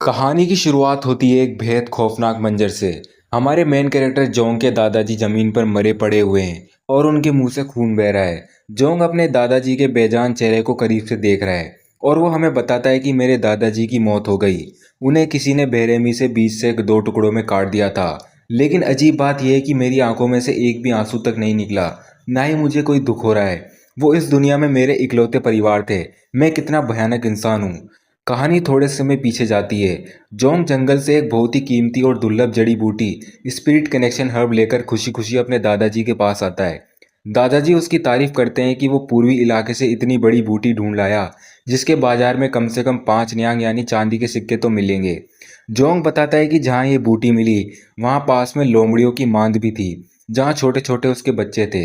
कहानी की शुरुआत होती है एक बेहद खौफनाक मंजर से। हमारे मेन कैरेक्टर जोंग के दादाजी जमीन पर मरे पड़े हुए हैं और उनके मुंह से खून बह रहा है। जोंग अपने दादाजी के बेजान चेहरे को करीब से देख रहा है और वो हमें बताता है कि मेरे दादाजी की मौत हो गई। उन्हें किसी ने बेरहमी से बीच से दो टुकड़ों में काट दिया था। लेकिन अजीब बात यह है कि मेरी आंखों में से एक भी आंसू तक नहीं निकला, ना ही मुझे कोई दुख हो रहा है। वो इस दुनिया में मेरे इकलौते परिवार थे। मैं कितना भयानक इंसान हूँ। कहानी थोड़े समय पीछे जाती है। जोंग जंगल से एक बहुत ही कीमती और दुर्लभ जड़ी बूटी स्पिरिट कनेक्शन हर्ब लेकर खुशी खुशी अपने दादाजी के पास आता है। दादाजी उसकी तारीफ करते हैं कि वो पूर्वी इलाके से इतनी बड़ी बूटी ढूंढ लाया जिसके बाजार में कम से कम 5 न्यांग यानी चांदी के सिक्के तो मिलेंगे। जोंग बताता है कि जहाँ ये बूटी मिली वहाँ पास में लोमड़ियों की मांद भी थी, जहाँ छोटे छोटे उसके बच्चे थे।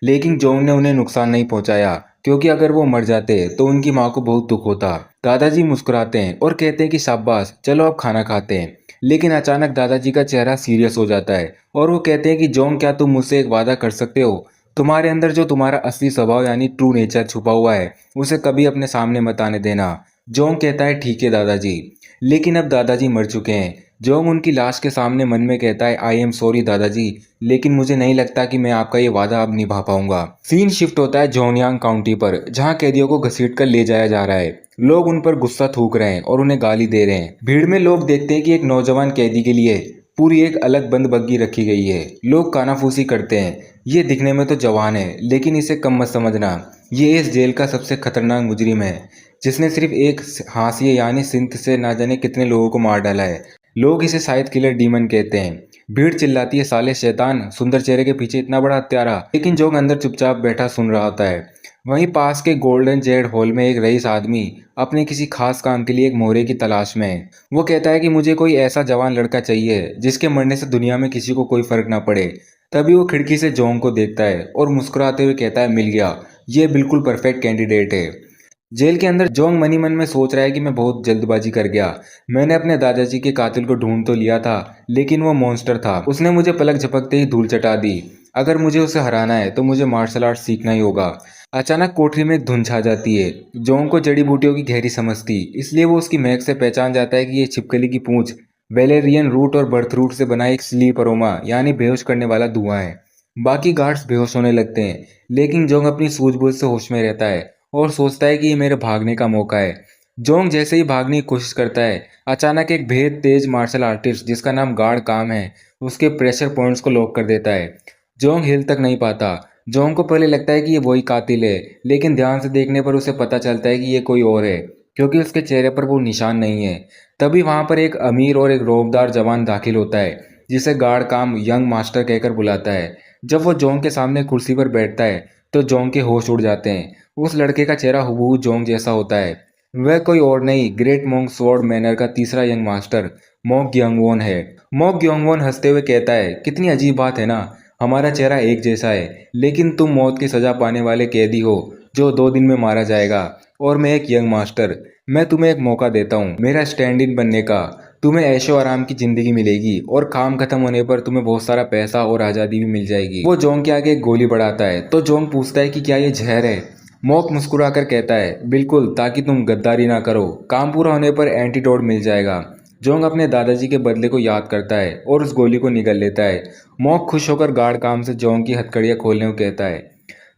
लेकिन जोंग ने उन्हें नुकसान नहीं पहुंचाया, क्योंकि अगर वो मर जाते तो उनकी माँ को बहुत दुख होता। दादाजी मुस्कुराते हैं और कहते हैं कि शाबाश, चलो अब खाना खाते हैं। लेकिन अचानक दादाजी का चेहरा सीरियस हो जाता है और वो कहते हैं कि जोंग, क्या तुम मुझसे एक वादा कर सकते हो? तुम्हारे अंदर जो तुम्हारा असली स्वभाव यानी ट्रू नेचर छुपा हुआ है उसे कभी अपने सामने मत आने देना। जोंग कहता है ठीक है दादाजी। लेकिन अब दादाजी मर चुके हैं। जोंग उनकी लाश के सामने मन में कहता है आई एम सॉरी दादाजी, लेकिन मुझे नहीं लगता कि मैं आपका ये वादा अब निभा पाऊंगा। सीन शिफ्ट होता है जोनयांग काउंटी पर, जहां कैदियों को घसीट कर ले जाया जा रहा है। लोग उन पर गुस्सा थूक रहे हैं और उन्हें गाली दे रहे हैं। भीड़ में लोग देखते हैं कि एक नौजवान कैदी के लिए पूरी एक अलग बंद बग्गी रखी गई है। लोग कानाफूसी करते हैं, ये दिखने में तो जवान है लेकिन इसे कम मत समझना, ये इस जेल का सबसे खतरनाक मुजरिम है जिसने सिर्फ एक हाशिए यानी सिंथ से ना जाने कितने लोगों को मार डाला है। लोग इसे शायद किलर डीमन कहते हैं। भीड़ चिल्लाती है साले शैतान, सुंदर चेहरे के पीछे इतना बड़ा हत्यारा। लेकिन जोंग अंदर चुपचाप बैठा सुन रहा होता है। वहीं पास के गोल्डन जेड हॉल में एक रईस आदमी अपने किसी खास काम के लिए एक मोहरे की तलाश में है। वो कहता है कि मुझे कोई ऐसा जवान लड़का चाहिए जिसके मरने से दुनिया में किसी को कोई फर्क ना पड़े। तभी वो खिड़की से जोंग को देखता है और मुस्कुराते हुए कहता है मिल गया, ये बिल्कुल परफेक्ट कैंडिडेट है। जेल के अंदर जोंग मनी मन में सोच रहा है कि मैं बहुत जल्दबाजी कर गया। मैंने अपने दादाजी के कातिल को ढूंढ तो लिया था, लेकिन वो मॉन्स्टर था। उसने मुझे पलक झपकते ही धूल चटा दी। अगर मुझे उसे हराना है तो मुझे मार्शल आर्ट सीखना ही होगा। अचानक कोठरी में एक धुंध छा जाती है। जोंग को जड़ी बूटियों की गहरी समझ थी, इसलिए वो उसकी महक से पहचान जाता है कि ये छिपकली की पूंछ वेलेरियन रूट और बर्थ रूट से बना एक स्लीप अरोमा यानी बेहोश करने वाला धुआं है। बाकी गार्ड्स बेहोश होने लगते हैं, लेकिन जोंग अपनी सूझबूझ से होश में रहता है और सोचता है कि ये मेरे भागने का मौका है। जोंग जैसे ही भागने की कोशिश करता है, अचानक एक बेहद तेज मार्शल आर्टिस्ट जिसका नाम गार्ड काम है उसके प्रेशर पॉइंट्स को लॉक कर देता है। जोंग हिल तक नहीं पाता। जोंग को पहले लगता है कि ये वही कातिल है, लेकिन ध्यान से देखने पर उसे पता चलता है कि ये कोई और है, क्योंकि उसके चेहरे पर वो निशान नहीं है। तभी वहां पर एक अमीर और एक रौबदार जवान दाखिल होता है, जिसे गार्ड काम यंग मास्टर कहकर बुलाता है। जब वो जोंग के सामने कुर्सी पर बैठता है तो जोंग के होश उड़ जाते हैं। उस लड़के का चेहरा हुबहू जोंग जैसा होता है। वह कोई और नहीं, ग्रेट मोंग स्वॉर्ड मैनर का तीसरा यंग मास्टर मोक ग्योंगवॉन है। मोक ग्योंगवॉन हंसते हुए कहता है, कितनी अजीब बात है ना, हमारा चेहरा एक जैसा है, लेकिन तुम मौत की सजा पाने वाले कैदी हो जो 2 दिन में मारा जाएगा, और मैं एक यंग मास्टर। मैं तुम्हें एक मौका देता हूँ मेरा स्टैंड इन बनने का। तुम्हें ऐशो आराम की जिंदगी मिलेगी और काम खत्म होने पर तुम्हें बहुत सारा पैसा और आज़ादी भी मिल जाएगी। वो जोंग के आगे एक गोली बढ़ाता है तो जोंग पूछता है कि क्या ये जहर है? मॉक मुस्कुराकर कहता है, बिल्कुल, ताकि तुम गद्दारी ना करो। काम पूरा होने पर एंटीडोट मिल जाएगा। जोंग अपने दादाजी के बदले को याद करता है और उस गोली को निगल लेता है। मॉक खुश होकर गार्ड काम से जोंग की हथकड़ियाँ खोलने को कहता है।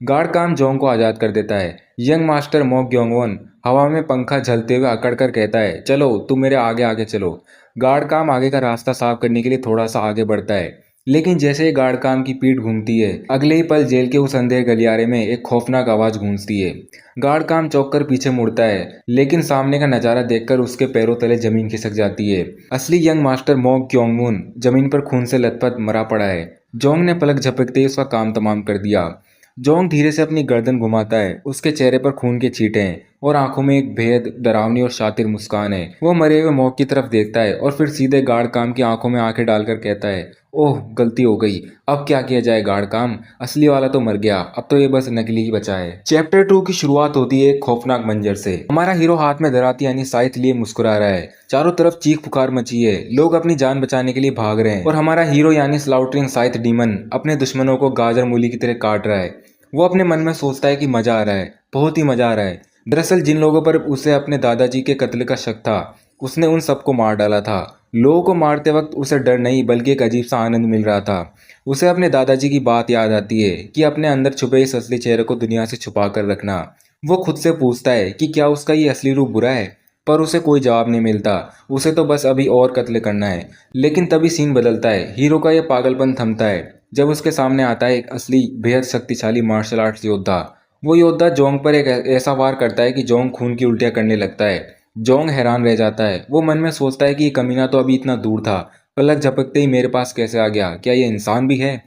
गार्ड काम जोंग को आज़ाद कर देता है। यंग मास्टर मॉक ग्योंगवॉन हवा में पंखा झलते हुए अकड़ कर कहता है, चलो तुम मेरे आगे आगे चलो। गार्ड काम आगे का रास्ता साफ करने के लिए थोड़ा सा आगे बढ़ता है, लेकिन जैसे ही गार्ड काम की पीठ घूमती है, अगले ही पल जेल के उस अंधेरे गलियारे में एक खौफनाक आवाज गूंजती है। गार्ड काम चौंक कर पीछे मुड़ता है, लेकिन सामने का नजारा देखकर उसके पैरों तले जमीन खिसक जाती है। असली यंग मास्टर मॉक ग्योंगवॉन जमीन पर खून से लथपथ मरा पड़ा है। जोंग ने पलक झपकते ही उसका काम तमाम कर दिया। जोंग धीरे से अपनी गर्दन घुमाता है। उसके चेहरे पर खून के छींटे हैं और आंखों में एक बेहद डरावनी और शातिर मुस्कान है। वो मरे हुए मॉक की तरफ देखता है और फिर सीधे गार्ड काम की आंखों में आंखें डालकर कहता है, ओह गलती हो गई, अब क्या किया जाए गार्ड काम, असली वाला तो मर गया, अब तो ये बस नकली ही बचा है। चैप्टर 2 की शुरुआत होती है एक खौफनाक मंजर से। हमारा हीरो हाथ में दराती यानी साइथ लिए मुस्कुरा रहा है। चारों तरफ चीख पुकार मची है, लोग अपनी जान बचाने के लिए भाग रहे हैं और हमारा हीरो यानी स्लाउटरिंग साइथ डीमन अपने दुश्मनों को गाजर मूली की तरह काट रहा है। वो अपने मन में सोचता है कि मजा आ रहा है, बहुत ही मजा आ रहा है। दरअसल जिन लोगों पर उसे अपने दादाजी के कत्ल का शक था उसने उन सबको मार डाला था। लोगों को मारते वक्त उसे डर नहीं बल्कि एक अजीब सा आनंद मिल रहा था। उसे अपने दादाजी की बात याद आती है कि अपने अंदर छुपे इस असली चेहरे को दुनिया से छुपा कर रखना। वो खुद से पूछता है कि क्या उसका ये असली रूप बुरा है, पर उसे कोई जवाब नहीं मिलता। उसे तो बस अभी और कत्ल करना है। लेकिन तभी सीन बदलता है। हीरो का यह पागलपन थमता है जब उसके सामने आता है एक असली बेहद शक्तिशाली मार्शल आर्ट्स योद्धा। वो योद्धा जोंग पर एक ऐसा वार करता है कि जोंग खून की उल्टियां करने लगता है। जोंग हैरान रह जाता है। वो मन में सोचता है कि ये कमीना तो अभी इतना दूर था, पलक झपकते ही मेरे पास कैसे आ गया? क्या ये इंसान भी है?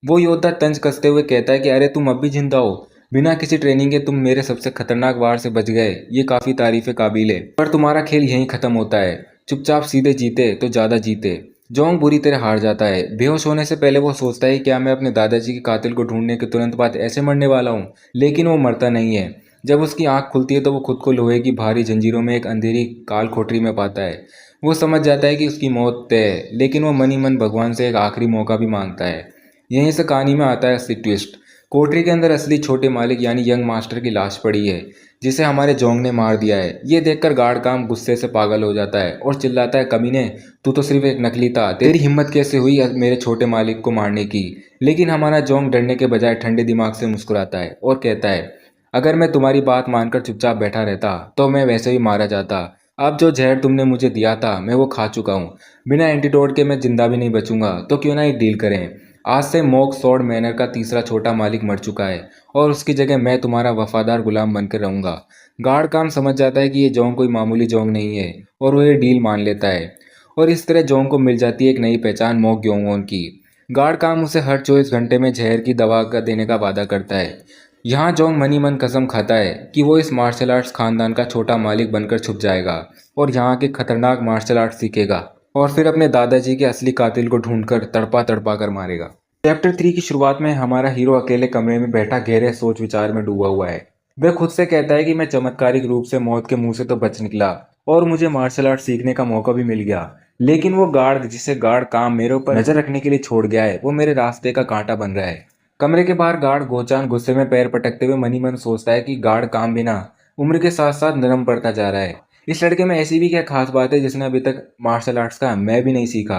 वो योद्धा तंज कसते हुए कहता है कि अरे तुम अब भी जिंदा हो। बिना किसी ट्रेनिंग के तुम मेरे सबसे खतरनाक वार से बच गए। ये काफी तारीफे काबिल है, पर तुम्हारा खेल यहीं खत्म होता है। चुपचाप सीधे जीते तो ज्यादा जीते। जोंग बुरी तरह हार जाता है। बेहोश होने से पहले वो सोचता है क्या मैं अपने दादाजी के कातिल को ढूंढने के तुरंत बाद ऐसे मरने वाला हूँ। लेकिन वो मरता नहीं है। जब उसकी आंख खुलती है तो वो खुद को लोहे की भारी जंजीरों में एक अंधेरी काल कोठरी में पाता है। वो समझ जाता है कि उसकी मौत तय है, लेकिन वो मन ही मन भगवान से एक आखिरी मौका भी मांगता है। यहीं से कहानी में आता है असली ट्विस्ट। कोठरी के अंदर असली छोटे मालिक यानी यंग मास्टर की लाश पड़ी है, जिसे हमारे जोंग ने मार दिया है। ये देखकर गार्ड काम गुस्से से पागल हो जाता है और चिल्लाता है, कमीने, तू तो सिर्फ एक नकली था। तेरी हिम्मत कैसे हुई मेरे छोटे मालिक को मारने की? लेकिन हमारा जोंग डरने के बजाय ठंडे दिमाग से मुस्कुराता है और कहता है, अगर मैं तुम्हारी बात मानकर चुपचाप बैठा रहता तो मैं वैसे ही मारा जाता। अब जो जहर तुमने मुझे दिया था मैं वो खा चुका हूँ। बिना एंटीडोट के मैं जिंदा भी नहीं बचूंगा। तो क्यों ना एक डील करें? आज से मोक सॉर्ड मैनर का तीसरा छोटा मालिक मर चुका है और उसकी जगह मैं तुम्हारा वफादार गुलाम बनकर रहूंगा। गार्ड काम समझ जाता है कि ये जोंग कोई मामूली जोंग नहीं है और वो ये डील मान लेता है। और इस तरह जोंग को मिल जाती है एक नई पहचान, मोक ग्योंगवॉन की। गार्ड काम उसे हर 24 घंटे में जहर की दवा का देने का वादा करता है। यहाँ जोंग मनी मन कसम खाता है कि वो इस मार्शल आर्ट्स खानदान का छोटा मालिक बनकर छुप जाएगा और यहाँ के खतरनाक मार्शल आर्ट सीखेगा और फिर अपने दादाजी के असली कातिल को ढूंढकर तड़पा तड़पा कर मारेगा। चैप्टर 3 की शुरुआत में हमारा हीरो अकेले कमरे में बैठा गहरे सोच विचार में डूबा हुआ है। वह खुद से कहता है कि मैं चमत्कारिक रूप से मौत के मुंह से तो बच निकला और मुझे मार्शल आर्ट सीखने का मौका भी मिल गया। लेकिन वो गार्ड जिसे गार्ड काम मेरे ऊपर नजर रखने के लिए छोड़ गया है, वो मेरे रास्ते का कांटा बन रहा है। कमरे के बाहर गार्ड गोचान गुस्से में पैर पटकते हुए मनी मन सोचता है कि गार्ड काम बिना उम्र के साथ साथ नरम पड़ता जा रहा है। इस लड़के में ऐसी भी क्या खास बात है जिसने अभी तक मार्शल आर्ट्स का मैं भी नहीं सीखा?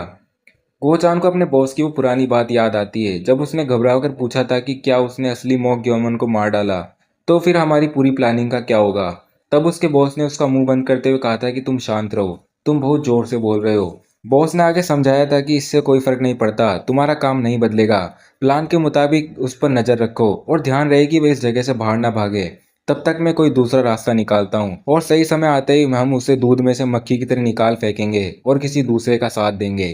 गोचान को अपने बॉस की वो पुरानी बात याद आती है जब उसने घबरा कर पूछा था कि क्या उसने असली मॉक ग्योमन को मार डाला तो फिर हमारी पूरी प्लानिंग का क्या होगा। तब उसके बॉस ने उसका मुंह बंद करते हुए कहा था कि तुम शांत रहो, तुम बहुत जोर से बोल रहे हो। बॉस ने आगे समझाया था कि इससे कोई फर्क नहीं पड़ता, तुम्हारा काम नहीं बदलेगा। प्लान के मुताबिक उस पर नजर रखो और ध्यान रहे कि वह इस जगह से बाहर ना भागे। तब तक मैं कोई दूसरा रास्ता निकालता हूँ और सही समय आते ही हम उसे दूध में से मक्खी की तरह निकाल फेंकेंगे और किसी दूसरे का साथ देंगे।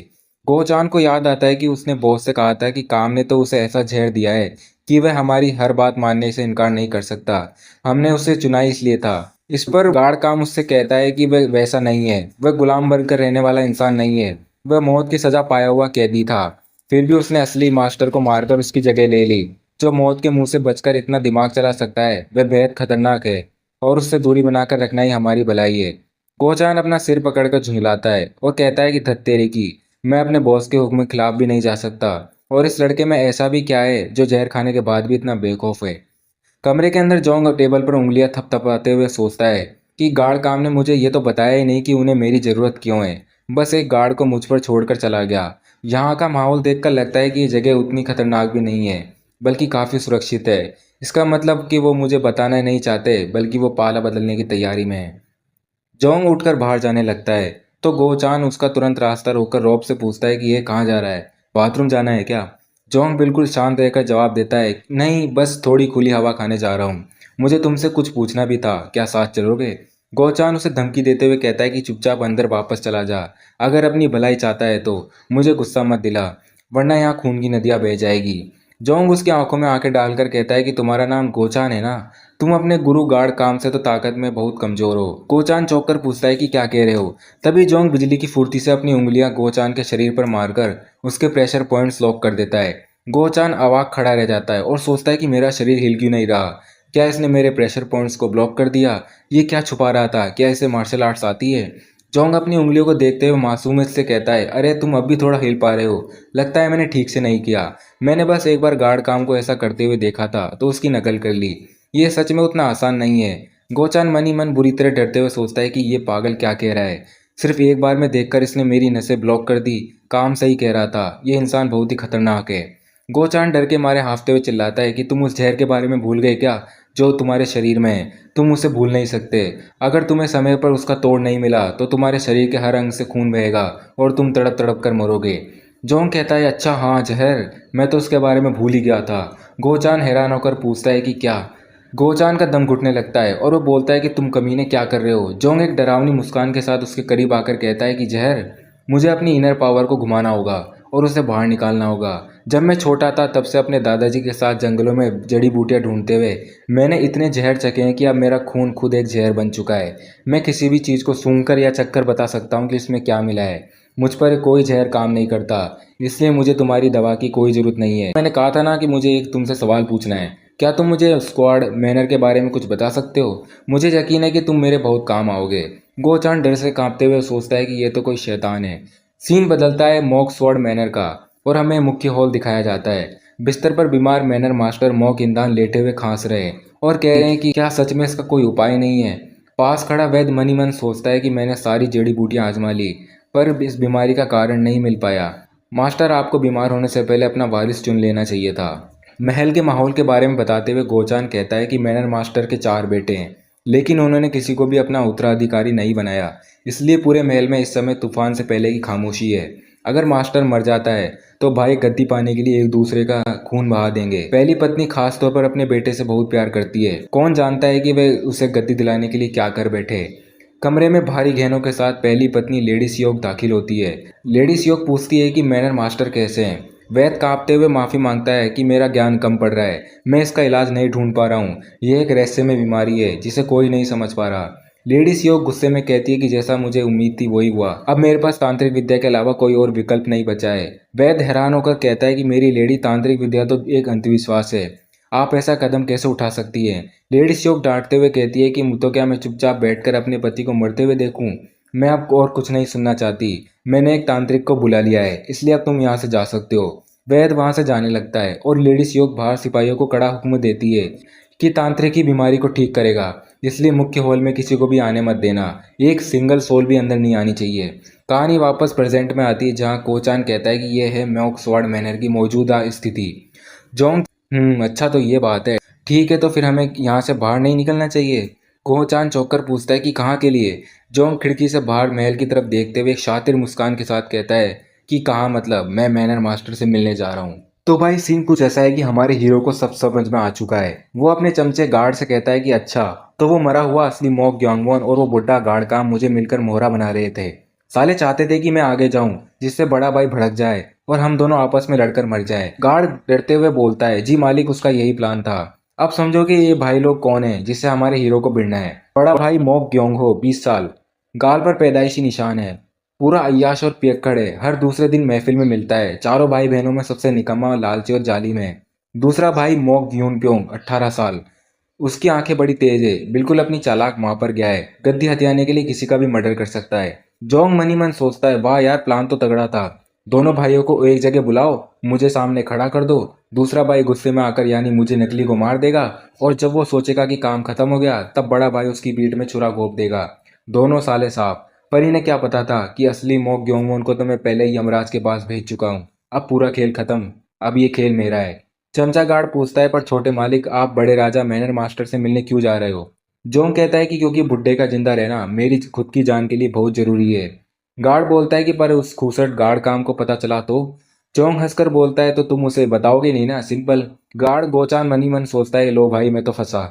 गोचान को याद आता है कि उसने बॉस से कहा था कि काम ने तो उसे ऐसा जहर दिया है कि वह हमारी हर बात मानने से इनकार नहीं कर सकता। हमने उसे चुना इसलिए था। इस पर गार्ड काम उससे कहता है कि वह वैसा नहीं है, वह गुलाम बनकर रहने वाला इंसान नहीं है, वह मौत की सजा पाया हुआ कैदी था। फिर भी उसने असली मास्टर को मारकर उसकी जगह ले ली। जो मौत के मुंह से बचकर इतना दिमाग चला सकता है वह बेहद खतरनाक है और उससे दूरी बनाकर रखना ही हमारी भलाई है। गोचान अपना सिर पकड़कर झुंझलाता है और कहता है कि धत तेरे की, मैं अपने बॉस के हुक्म के खिलाफ भी नहीं जा सकता। और इस लड़के में ऐसा भी क्या है जो जहर खाने के बाद भी इतना बेखौफ है? कमरे के अंदर जोंग टेबल पर उंगलियां थपथपाते हुए सोचता है कि गार्ड काम ने मुझे ये तो बताया ही नहीं कि उन्हें मेरी जरूरत क्यों है। बस एक गार्ड को मुझ पर छोड़कर चला गया। यहाँ का माहौल देखकर लगता है कि ये जगह उतनी खतरनाक भी नहीं है, बल्कि काफी सुरक्षित है। इसका मतलब कि वो मुझे बताना नहीं चाहते बल्कि वो पाला बदलने की तैयारी में है। जोंग उठकर बाहर जाने लगता है तो गोचान उसका तुरंत रास्ता रोककर रॉब से पूछता है कि ये कहाँ जा रहा है, बाथरूम जाना है क्या? जोंग बिल्कुल शांत रहकर जवाब देता है, नहीं, बस थोड़ी खुली हवा खाने जा रहा हूँ। मुझे तुमसे कुछ पूछना भी था, क्या साथ चलोगे? गोचान उसे धमकी देते हुए कहता है कि चुपचाप अंदर वापस चला जा। अगर अपनी भलाई चाहता है तो मुझे गुस्सा मत दिला, वरना यहाँ खून की नदियाँ बह जाएगी। जोंग उसकी आंखों में आंखें डालकर कहता है कि तुम्हारा नाम गोचान है ना? तुम अपने गुरु गार्ड काम से तो ताकत में बहुत कमजोर हो। गोचान चौंक कर पूछता है कि क्या कह रहे हो? तभी जोंग बिजली की फुर्ती से अपनी उंगलियां गोचान के शरीर पर मारकर उसके प्रेशर पॉइंट्स लॉक कर देता है। गोचान अवाक खड़ा रह जाता है और सोचता है कि मेरा शरीर हिल क्यों नहीं रहा। क्या इसने मेरे प्रेशर पॉइंट्स को ब्लॉक कर दिया? ये क्या छुपा रहा था? क्या इसे मार्शल आर्ट्स आती है? जोंग अपनी उंगलियों को देखते हुए मासूमियत से कहता है, अरे तुम अब भी थोड़ा हिल पा रहे हो, लगता है मैंने ठीक से नहीं किया। मैंने बस एक बार गार्ड काम को ऐसा करते हुए देखा था तो उसकी नकल कर ली। ये सच में उतना आसान नहीं है। गोचान मन ही मन बुरी तरह डरते हुए सोचता है कि ये पागल क्या कह रहा है। सिर्फ एक बार में देखकर इसने मेरी नसें ब्लॉक कर दी। काम सही कह रहा था, ये इंसान बहुत ही खतरनाक है। गोचान डर के मारे हांफते हुए चिल्लाता है कि तुम उस जहर के बारे में भूल गए क्या, जो तुम्हारे शरीर में है। तुम उसे भूल नहीं सकते। अगर तुम्हें समय पर उसका तोड़ नहीं मिला तो तुम्हारे शरीर के हर अंग से खून बहेगा और तुम तड़प तड़प कर मरोगे। जोंग कहता है, अच्छा हाँ जहर, मैं तो उसके बारे में भूल ही गया था। गोचान हैरान होकर पूछता है कि क्या। गोचान का दम घुटने लगता है और वो बोलता है कि तुम कमीने क्या कर रहे हो। जोंग एक डरावनी मुस्कान के साथ उसके करीब आकर कहता है कि जहर, मुझे अपनी इनर पावर को घुमाना होगा और उसे बाहर निकालना होगा। जब मैं छोटा था तब से अपने दादाजी के साथ जंगलों में जड़ी बूटियां ढूंढते हुए मैंने इतने जहर चखे हैं कि अब मेरा खून खुद एक जहर बन चुका है। मैं किसी भी चीज़ को सूंघकर या चखकर बता सकता हूँ कि इसमें क्या मिला है। मुझ पर कोई जहर काम नहीं करता, इसलिए मुझे तुम्हारी दवा की कोई ज़रूरत नहीं है। मैंने कहा था ना कि मुझे एक तुमसे सवाल पूछना है। क्या तुम मुझे स्क्वाड मैनर के बारे में कुछ बता सकते हो? मुझे यकीन है कि तुम मेरे बहुत काम आओगे। गोचान डर से कांपते हुए सोचता है कि यह तो कोई शैतान है। सीन बदलता है मॉक स्वॉर्ड मैनर का और हमें मुख्य हॉल दिखाया जाता है। बिस्तर पर बीमार मैनर मास्टर मॉक इंदान लेटे हुए खांस रहे हैं और कह रहे हैं कि क्या सच में इसका कोई उपाय नहीं है। पास खड़ा वैद्य मनी मन सोचता है कि मैंने सारी जड़ी बूटियां आजमा ली पर इस बीमारी का कारण नहीं मिल पाया। मास्टर, आपको बीमार होने से पहले अपना वारिस चुन लेना चाहिए था। महल के माहौल के बारे में बताते हुए गोचान कहता है कि मैनर मास्टर के 4 बेटे हैं, लेकिन उन्होंने किसी को भी अपना उत्तराधिकारी नहीं बनाया। इसलिए पूरे महल में इस समय तूफान से पहले की खामोशी है। अगर मास्टर मर जाता है तो भाई गद्दी पाने के लिए एक दूसरे का खून बहा देंगे। पहली पत्नी खास तौर पर अपने बेटे से बहुत प्यार करती है। कौन जानता है कि वे उसे गद्दी दिलाने के लिए क्या कर बैठे। कमरे में भारी गहनों के साथ पहली पत्नी लेडी सियोक दाखिल होती है। लेडी सियोक पूछती है कि मैनर मास्टर कैसे हैं। वैद्य कांपते हुए माफी मांगता है कि मेरा ज्ञान कम पड़ रहा है, मैं इसका इलाज नहीं ढूंढ पा रहा हूँ। यह एक रहस्यमय बीमारी है जिसे कोई नहीं समझ पा रहा। लेडी सियोक गुस्से में कहती है कि जैसा मुझे उम्मीद थी वही हुआ। अब मेरे पास तांत्रिक विद्या के अलावा कोई और विकल्प नहीं बचा है। वैद्य हैरान होकर कहता है कि मेरी लेडी, तांत्रिक विद्या तो एक अंधविश्वास है। आप ऐसा कदम कैसे उठा सकती हैं? लेडी सियोक डांटते हुए कहती है कि तो क्या मैं चुपचाप बैठकर अपने पति को मरते हुए देखूं? मैं अब और कुछ नहीं सुनना चाहती। मैंने एक तांत्रिक को बुला लिया है, इसलिए अब तुम यहाँ से जा सकते हो। वैद्य वहां से जाने लगता है और लेडी सियोक बाहर सिपाहियों को कड़ा हुक्म देती है कि तांत्रिक ही बीमारी को ठीक करेगा, इसलिए मुख्य हॉल में किसी को भी आने मत देना। एक सिंगल सोल भी अंदर नहीं आनी चाहिए। कहानी वापस प्रेजेंट में आती है जहाँ कोचान कहता है कि यह है मॉक स्वॉर्ड मैनर की मौजूदा स्थिति। जोंग, अच्छा तो ये बात है। ठीक है, तो फिर हमें यहाँ से बाहर नहीं निकलना चाहिए? कोहचान चौंक पूछता है कि कहाँ के लिए? जोंग खिड़की से बाहर महल की तरफ देखते हुए एक शातिर मुस्कान के साथ कहता है कि कहाँ मतलब, मैं मैनर मास्टर से मिलने जा रहा हूँ। तो भाई सीन कुछ ऐसा है कि हमारे हीरो को सब समझ में आ चुका है। वो अपने चमचे गार्ड से कहता है कि अच्छा, तो वो मरा हुआ असली मॉक ग्यांगवॉन और वो बुढ़ा गार्ड का मुझे मिलकर मोहरा बना रहे थे। साले चाहते थे कि मैं आगे जाऊं जिससे बड़ा भाई भड़क जाए और हम दोनों आपस में लड़कर मर जाए। गार्ड डरते हुए बोलता है, जी मालिक, उसका यही प्लान था। अब समझो कि ये भाई लोग कौन है जिससे हमारे हीरो को भिड़ना है। बड़ा भाई मॉक ग्योंगहो, 20 साल, गाल पर पैदाइशी निशान है, पूरा अय्याश और पियक्कड़ है, हर दूसरे दिन महफिल में मिलता है, चारों भाई बहनों में सबसे निकम्मा, लालची और जालिम है। दूसरा भाई मॉक ग्यून प्योंग, 18 साल, उसकी आंखें बड़ी तेज है, बिल्कुल अपनी चालाक माँ पर गया है, गद्दी हथियाने के लिए किसी का भी मर्डर कर सकता है। जोंग मनी मन सोचता है, वाह यार, प्लान तो तगड़ा था। दोनों भाइयों को एक जगह बुलाओ, मुझे सामने खड़ा कर दो। दूसरा भाई गुस्से में आकर यानी मुझे नकली को मार देगा और जब वो सोचेगा कि काम खत्म हो गया तब बड़ा भाई उसकी पीठ में छुरा घोंप देगा। दोनों साले साफ। पर इन्हें क्या पता था कि असली मॉक ग्योंगवॉन को तो मैं पहले ही यमराज के पास भेज चुका हूँ। अब पूरा खेल खत्म, अब ये खेल मेरा है। चमचा गार्ड पूछता है, पर छोटे मालिक, आप बड़े राजा मैनर मास्टर से मिलने क्यों जा रहे हो? जोंग कहता है कि क्योंकि बुड्ढे का जिंदा रहना मेरी खुद की जान के लिए बहुत जरूरी है। गार्ड बोलता है कि पर उस खूसट गार्ड काम को पता चला तो? जोंग हंसकर बोलता है, तो तुम उसे बताओगे नहीं ना, सिंपल। गार्ड गोचान मनी मन सोचता है, लो भाई मैं तो फंसा।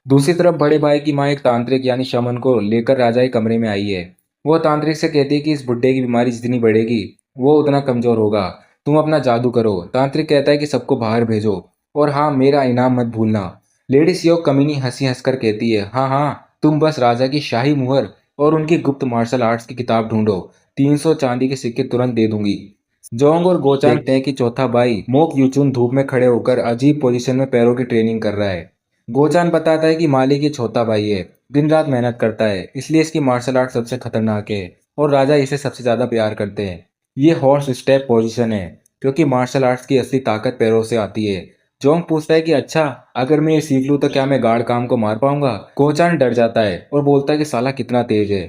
दूसरी तरफ बड़े भाई की माँ एक तांत्रिक यानी शमन को लेकर राजा के कमरे में आई है। वो तांत्रिक से कहती है कि इस बुड्ढे की बीमारी जितनी बढ़ेगी वो उतना कमजोर होगा, तुम अपना जादू करो। तांत्रिक कहता है कि सबको बाहर भेजो और हाँ, मेरा इनाम मत भूलना। लेडी सियोक कमीनी हंसी हंसकर कहती है, हाँ हाँ, तुम बस राजा की शाही मुहर और उनकी गुप्त मार्शल आर्ट्स की किताब ढूंढो, 300 चांदी के सिक्के तुरंत दे दूंगी। जोंग और गोचान देखते हैं कि चौथा भाई मोक यूचुन धूप में खड़े होकर अजीब पोजीशन में पैरों की ट्रेनिंग कर रहा है। गोचान बताता है कि मालिक ये छोटा भाई है, दिन रात मेहनत करता है, इसलिए इसकी मार्शल आर्ट सबसे खतरनाक है और राजा इसे सबसे ज्यादा प्यार करते हैं। ये हॉर्स स्टेप पोजीशन है क्योंकि मार्शल आर्ट्स की असली ताकत पैरों से आती है। जोंग पूछता है कि अच्छा, अगर मैं ये सीख लूं तो क्या मैं गार्ड काम को मार पाऊंगा? कोचान डर जाता है और बोलता है कि साला कितना तेज है।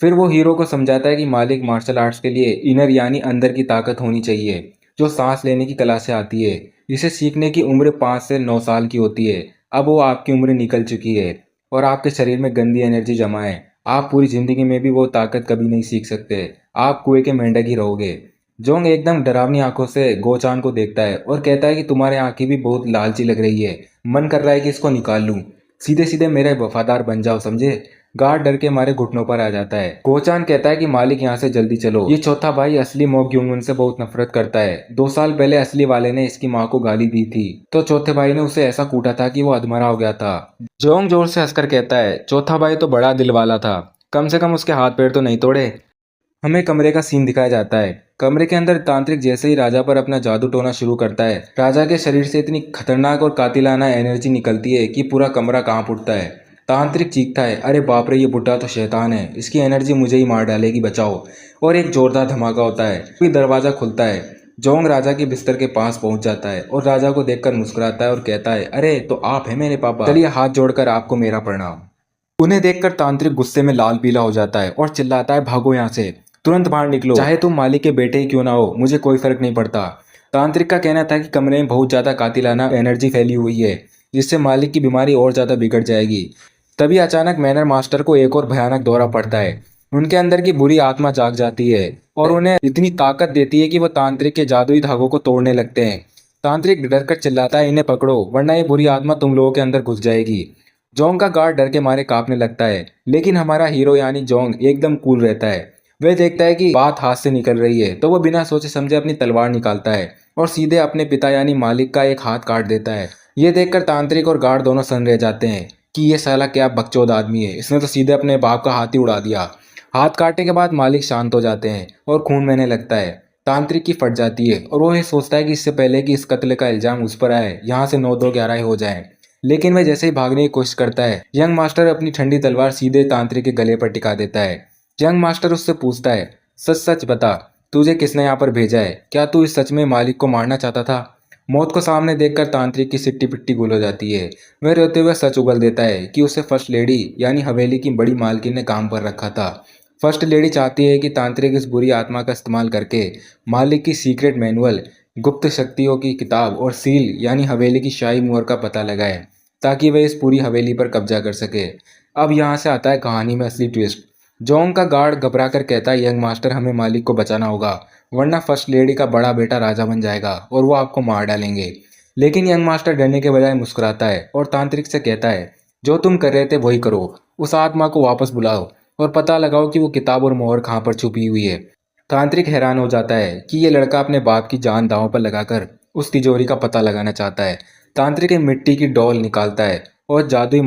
फिर वो हीरो को समझाता है कि मालिक मार्शल आर्ट्स के लिए इनर यानी अंदर की ताकत होनी चाहिए, जो सांस लेने की कला से आती है। इसे सीखने की उम्र 5 से 9 साल की होती है। अब वो आपकी उम्र निकल चुकी है और आपके शरीर में गंदी एनर्जी जमा है। आप पूरी जिंदगी में भी वो ताकत कभी नहीं सीख सकते। आप कुएं के मेंढक ही रहोगे। जोंग एकदम डरावनी आंखों से गोचान को देखता है और कहता है कि तुम्हारे आंखें भी बहुत लालची लग रही है। मन कर रहा है कि इसको निकाल लूं। सीधे सीधे मेरे वफादार बन जाओ, समझे। गार्ड डर के मारे घुटनों पर आ जाता है। गोचान कहता है कि मालिक यहाँ से जल्दी चलो। ये चौथा भाई असली मॉक ग्यूंगन से बहुत नफरत करता है। 2 साल पहले असली वाले ने इसकी माँ को गाली दी थी, तो चौथे भाई ने उसे ऐसा कूटा था कि वो अधमरा हो गया था। जोंग जोर से हंसकर कहता है, चौथा भाई तो बड़ा दिल वाला था, कम से कम उसके हाथ पैर तो नहीं तोड़े। हमें कमरे का सीन दिखाया जाता है। कमरे के अंदर तांत्रिक जैसे ही राजा पर अपना जादू टोना शुरू करता है, राजा के शरीर से इतनी खतरनाक और कातिलाना एनर्जी निकलती है कि पूरा कमरा कांप उठता है। तांत्रिक चीखता है, अरे बाप रे, ये बुड्ढा तो शैतान है, इसकी एनर्जी मुझे ही मार डालेगी, बचाओ। और एक जोरदार धमाका होता है, फिर दरवाजा खुलता है। जोंग राजा के बिस्तर के पास पहुंच जाता है और राजा को देखकर मुस्कुराता है और कहता है, अरे तो आप हैं मेरे पापा, चलिए हाथ जोड़कर आपको मेरा प्रणाम। उन्हें देखकर तांत्रिक गुस्से में लाल पीला हो जाता है और चिल्लाता है, भागो यहाँ से, तुरंत बाहर निकलो, चाहे तुम मालिक के बेटे ही क्यों ना हो, मुझे कोई फर्क नहीं पड़ता। तांत्रिक का कहना था कि कमरे में बहुत ज्यादा कातिलाना एनर्जी फैली हुई है, जिससे मालिक की बीमारी और ज्यादा बिगड़ जाएगी। तभी अचानक मैनर मास्टर को एक और भयानक दौरा पड़ता है। उनके अंदर की बुरी आत्मा जाग जाती है और उन्हें इतनी ताकत देती है कि वो तांत्रिक के जादुई धागों को तोड़ने लगते हैं। तांत्रिक डरकर चिल्लाता है, इन्हें पकड़ो वरना ये बुरी आत्मा तुम लोगों के अंदर घुस जाएगी। जोंग का गार्ड डर के मारे कांपने लगता है, लेकिन हमारा हीरो यानी जोंग एकदम कूल रहता है। वह देखता है कि बात हाथ से निकल रही है तो वह बिना सोचे समझे अपनी तलवार निकालता है और सीधे अपने पिता यानी मालिक का एक हाथ काट देता है। ये देखकर तांत्रिक और गार्ड दोनों सन्न रह जाते हैं कि ये साला क्या बकचोद आदमी है, इसने तो सीधे अपने बाप का हाथ ही उड़ा दिया। हाथ काटने के बाद मालिक शांत हो जाते हैं और खून बहने लगता है। तांत्रिक की फट जाती है और वो ये सोचता है कि इससे पहले कि इस कत्ल का इल्जाम उस पर आए, यहाँ से 9-2-11 हो जाए। लेकिन वह जैसे ही भागने की कोशिश करता है, यंग मास्टर अपनी ठंडी तलवार सीधे तांत्रिक के गले पर टिका देता है। यंग मास्टर उससे पूछता है, सच सच बता, तुझे किसने यहाँ पर भेजा है? क्या तू इस सच में मालिक को मारना चाहता था? मौत को सामने देखकर तांत्रिक की सिट्टी पिट्टी गुल हो जाती है। वह रोते हुए सच उगल देता है कि उसे फर्स्ट लेडी यानी हवेली की बड़ी मालकिन ने काम पर रखा था। फर्स्ट लेडी चाहती है कि तांत्रिक इस बुरी आत्मा का इस्तेमाल करके मालिक की सीक्रेट मैनुअल, गुप्त शक्तियों की किताब और सील यानी हवेली की शाही मुहर का पता लगाए, ताकि वह इस पूरी हवेली पर कब्जा कर सके। अब यहाँ से आता है कहानी में असली ट्विस्ट। जोंग का गार्ड घबरा कर कहता है, यंग मास्टर, हमें मालिक को बचाना होगा, वरना फर्स्ट लेडी का बड़ा बेटा राजा बन जाएगा और वो आपको मार डालेंगे। लेकिन यंग मास्टर डरने के बजाय मुस्कुराता है और तांत्रिक से कहता है, जो तुम कर रहे थे वही करो, उस आत्मा को वापस बुलाओ और पता लगाओ कि वो किताब और मोहर कहाँ पर छुपी हुई है। तांत्रिक हैरान हो जाता है कि ये लड़का अपने बाप की जान दांव पर लगाकर उस तिजोरी का पता लगाना चाहता है। तांत्रिक एक मिट्टी की डॉल निकालता है और जादुई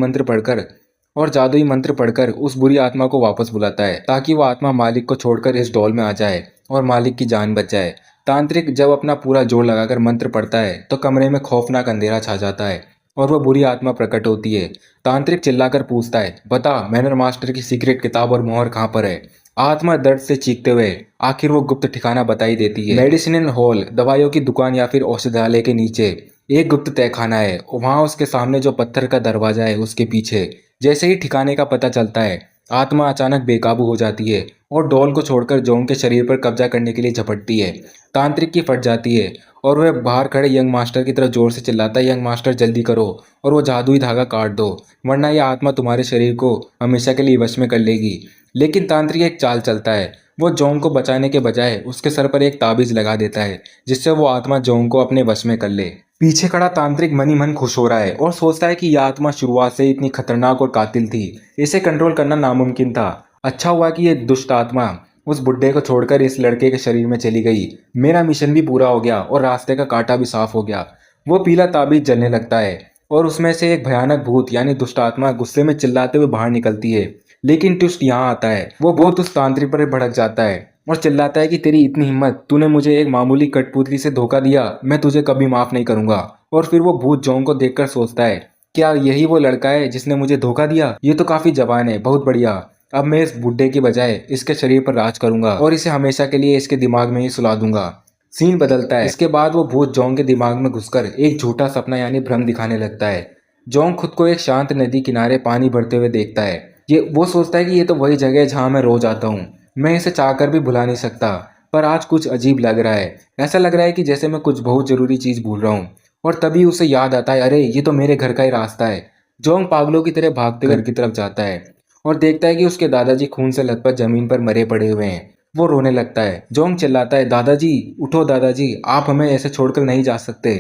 मंत्र पढ़कर उस बुरी आत्मा को वापस बुलाता है, ताकि वो आत्मा मालिक को छोड़कर इस डॉल में आ जाए और मालिक की जान बच जाए। तांत्रिक जब अपना पूरा जोर लगाकर मंत्र पढ़ता है तो कमरे में खौफनाक अंधेरा छा जाता है और वह बुरी आत्मा प्रकट होती है। तांत्रिक चिल्लाकर पूछता है, बता, मैनर मास्टर की सीक्रेट किताब और मोहर कहाँ पर है? आत्मा दर्द से चीखते हुए आखिर वो गुप्त ठिकाना बताई देती है। मेडिसिनल हॉल, दवाइयों की दुकान या फिर औषधालय के नीचे एक गुप्त तहखाना है। वहां उसके सामने जो पत्थर का दरवाजा है उसके पीछे। जैसे ही ठिकाने का पता चलता है, आत्मा अचानक बेकाबू हो जाती है और डॉल को छोड़कर जोंग के शरीर पर कब्जा करने के लिए झपटती है। तांत्रिक की फट जाती है और वह बाहर खड़े यंग मास्टर की तरफ जोर से चिल्लाता है, यंग मास्टर जल्दी करो और वो जादुई धागा काट दो, वरना यह आत्मा तुम्हारे शरीर को हमेशा के लिए वश में कर लेगी। लेकिन तांत्रिक एक चाल चलता है। वो जोंग को बचाने के बजाय उसके सर पर एक ताबीज लगा देता है, जिससे वो आत्मा जोंग को अपने वश में कर ले। पीछे खड़ा तांत्रिक मन ही मन खुश हो रहा है और सोचता है कि यह आत्मा शुरुआत से ही इतनी खतरनाक और कातिल थी, इसे कंट्रोल करना नामुमकिन था। अच्छा हुआ कि यह दुष्ट आत्मा उस बुड्ढे को छोड़कर इस लड़के के शरीर में चली गई। मेरा मिशन भी पूरा हो गया और रास्ते का कांटा भी साफ हो गया। वो पीला ताबीज जलने लगता है और उसमें से एक भयानक भूत यानी दुष्ट आत्मा गुस्से में चिल्लाते हुए बाहर निकलती है। लेकिन ट्विस्ट यहाँ आता है, वो भूत उस तांत्रिक पर भड़क जाता है और चिल्लाता है कि तेरी इतनी हिम्मत, तूने मुझे एक मामूली कठपुतली से धोखा दिया, मैं तुझे कभी माफ नहीं करूंगा। और फिर वो भूत जोंग को देखकर सोचता है, क्या यही वो लड़का है जिसने मुझे धोखा दिया? ये तो काफी जवान है, बहुत बढ़िया। अब मैं इस बुड्ढे की बजाय इसके शरीर पर राज करूंगा और इसे हमेशा के लिए इसके दिमाग में ही सुला दूंगा। सीन बदलता है। इसके बाद वो भूत जोंग के दिमाग में घुसकर एक झूठा सपना यानी भ्रम दिखाने लगता है। जोंग खुद को एक शांत नदी किनारे पानी भरते हुए देखता है ये वो सोचता है कि ये तो वही जगह है जहाँ मैं रोज आता हूँ। मैं इसे चाहकर भी भुला नहीं सकता, पर आज कुछ अजीब लग रहा है। ऐसा लग रहा है कि जैसे मैं कुछ बहुत जरूरी चीज भूल रहा हूँ। और तभी उसे याद आता है, अरे ये तो मेरे घर का ही रास्ता है। जोंग पागलों की तरह भागते हुए घर की तरफ जाता है और देखता है कि उसके दादाजी खून से लथपथ जमीन पर मरे पड़े हुए हैं। वो रोने लगता है। जोंग चिल्लाता है, दादाजी उठो दादाजी, आप हमें ऐसे छोड़कर नहीं जा सकते।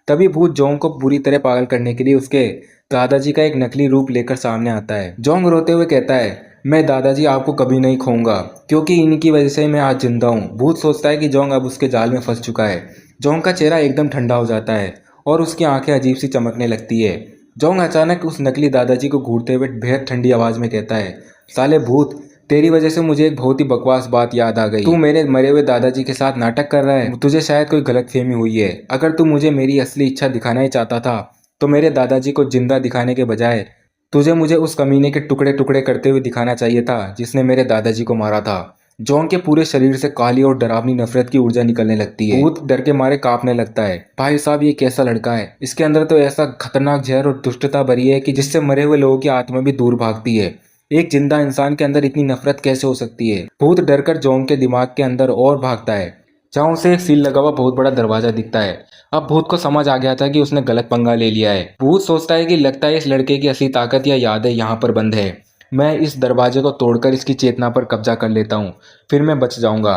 तभी भूत जोंग को पूरी तरह पागल करने के लिए उसके दादाजी का एक नकली रूप लेकर सामने आता है। जोंग रोते हुए कहता है, मैं दादाजी आपको कभी नहीं खोऊंगा, क्योंकि इनकी वजह से मैं आज जिंदा हूँ। भूत सोचता है कि जोंग अब उसके जाल में फंस चुका है। जोंग का चेहरा एकदम ठंडा हो जाता है और उसकी आंखें अजीब सी चमकने लगती है। जोंग अचानक उस नकली दादाजी को घूरते हुए बेहद ठंडी आवाज में कहता है, साले भूत, तेरी वजह से मुझे एक बहुत ही बकवास बात याद आ गई। तू मेरे मरे हुए दादाजी के साथ नाटक कर रहा है। तुझे शायद कोई गलतफहमी हुई है। अगर तू मुझे मेरी असली इच्छा दिखाना ही चाहता था तो मेरे दादाजी को जिंदा दिखाने के बजाय तुझे मुझे उस कमीने के टुकड़े टुकड़े करते हुए दिखाना चाहिए था जिसने मेरे दादाजी को मारा था। जॉन के पूरे शरीर से काली और डरावनी नफरत की ऊर्जा निकलने लगती है। भूत डर के मारे कांपने लगता है। भाई साहब, ये कैसा लड़का है? इसके अंदर तो ऐसा खतरनाक जहर और दुष्टता भरी है कि जिससे मरे हुए लोगों की आत्मा भी दूर भागती है। एक जिंदा इंसान के अंदर इतनी नफरत कैसे हो सकती है? भूत डरकर जॉन के दिमाग के अंदर और भागता है, जहाँ उसे एक सील लगा हुआ बहुत बड़ा दरवाजा दिखता है। अब भूत को समझ आ गया था कि उसने गलत पंगा ले लिया है। भूत सोचता है कि लगता है इस लड़के की असली ताकत या यादें यहाँ पर बंद है। मैं इस दरवाजे को तोड़कर इसकी चेतना पर कब्जा कर लेता हूँ, फिर मैं बच जाऊंगा।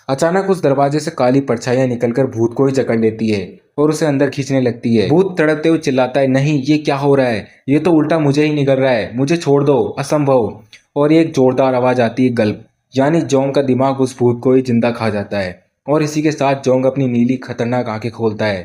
अचानक उस दरवाजे से काली परछाइयां निकलकर भूत को ही जकड़ लेती है और उसे अंदर खींचने लगती है। भूत तड़पते हुए चिल्लाता है, नहीं, ये क्या हो रहा है? ये तो उल्टा मुझे ही निगल रहा है। मुझे छोड़ दो, असंभव। और एक जोरदार आवाज आती है, गल्प। यानी जोंग का दिमाग उस भूत को ही जिंदा खा जाता है और इसी के साथ जोंग अपनी नीली खतरनाक आंखें खोलता है।